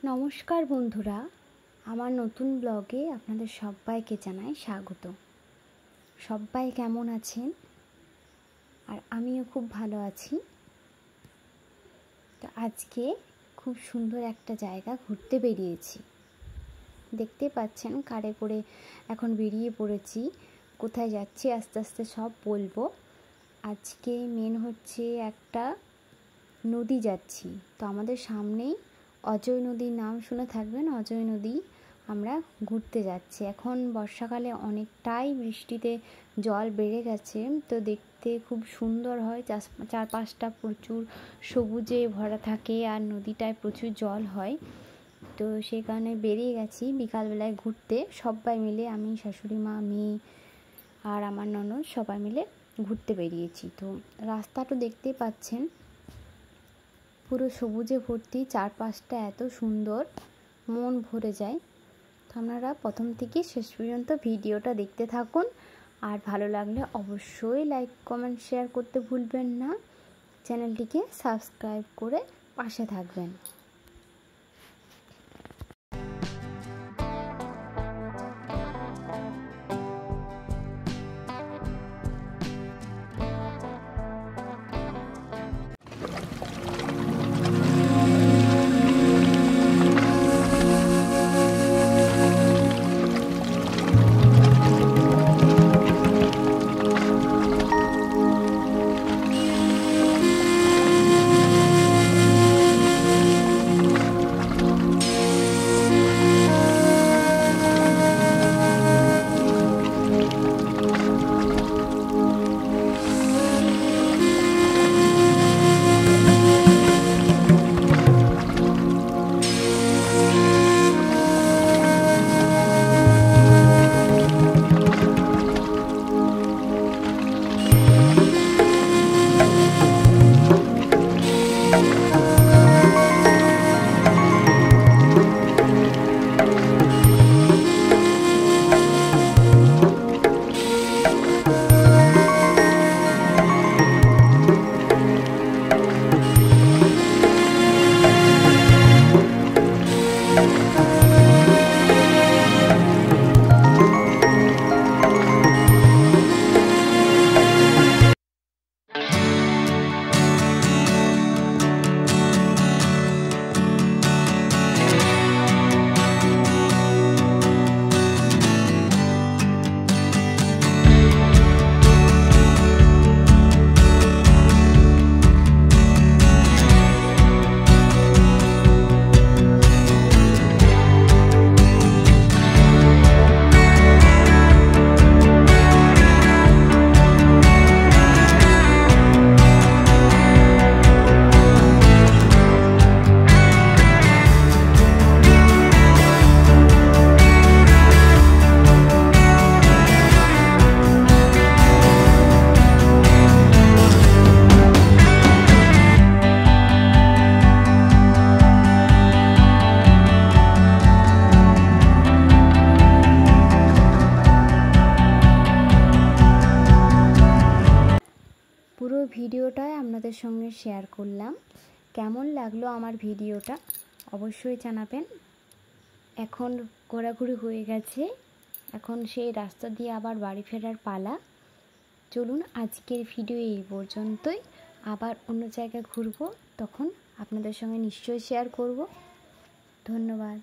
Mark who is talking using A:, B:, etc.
A: নমস্কার বন্ধুরা, আমার নতুন ব্লগে আপনাদের সবাইকে জানাই স্বাগত। সবাই কেমন আছেন? আর আমিও খুব ভালো আছি। তো আজকে খুব সুন্দর একটা জায়গা ঘুরতে বেরিয়েছি। দেখতে পাচ্ছেন কারে করে এখন বেরিয়ে পড়েছি। কোথায় যাচ্ছি আস্তে আস্তে সব বলবো। আজকে মেন হচ্ছে একটা নদী যাচ্ছি। তো আমাদের সামনেই অজয় নদীর নাম শুনে থাকবেন। অজয় নদী আমরা ঘুরতে যাচ্ছি। এখন বর্ষাকালে অনেকটাই বৃষ্টিতে জল বেড়ে গেছে, তো দেখতে খুব সুন্দর হয়। চারপাশটা প্রচুর সবুজে ভরা থাকে আর নদীটায় প্রচুর জল হয়। তো সেই কারণে বেরিয়ে গেছি বিকালবেলায় ঘুরতে। সবাই মিলে, আমি, শাশুড়ি মা, মেয়ে আর আমার ননদ সবাই মিলে ঘুরতে বেরিয়েছি। তো রাস্তাটা দেখতে পাচ্ছেন পুরো সবুজে ভর্তি, চারপাশটা এত সুন্দর, মন ভরে যায়। তো আপনারা প্রথম থেকে শেষ পর্যন্ত ভিডিওটা দেখতে থাকুন। আর ভালো লাগলে অবশ্যই লাইক, কমেন্ট, শেয়ার করতে ভুলবেন না। চ্যানেলটিকে সাবস্ক্রাইব করে পাশে থাকবেন। পুরো ভিডিওটাই আপনাদের সঙ্গে শেয়ার করলাম। কেমন লাগলো আমার ভিডিওটা অবশ্যই জানাবেন। এখন ঘোরাঘুরি হয়ে গেছে, এখন সেই রাস্তা দিয়ে আবার বাড়ি ফেরার পালা। চলুন আজকের ভিডিও এই পর্যন্তই। আবার অন্য জায়গায় ঘুরবো, তখন আপনাদের সঙ্গে নিশ্চয়ই শেয়ার করব। ধন্যবাদ।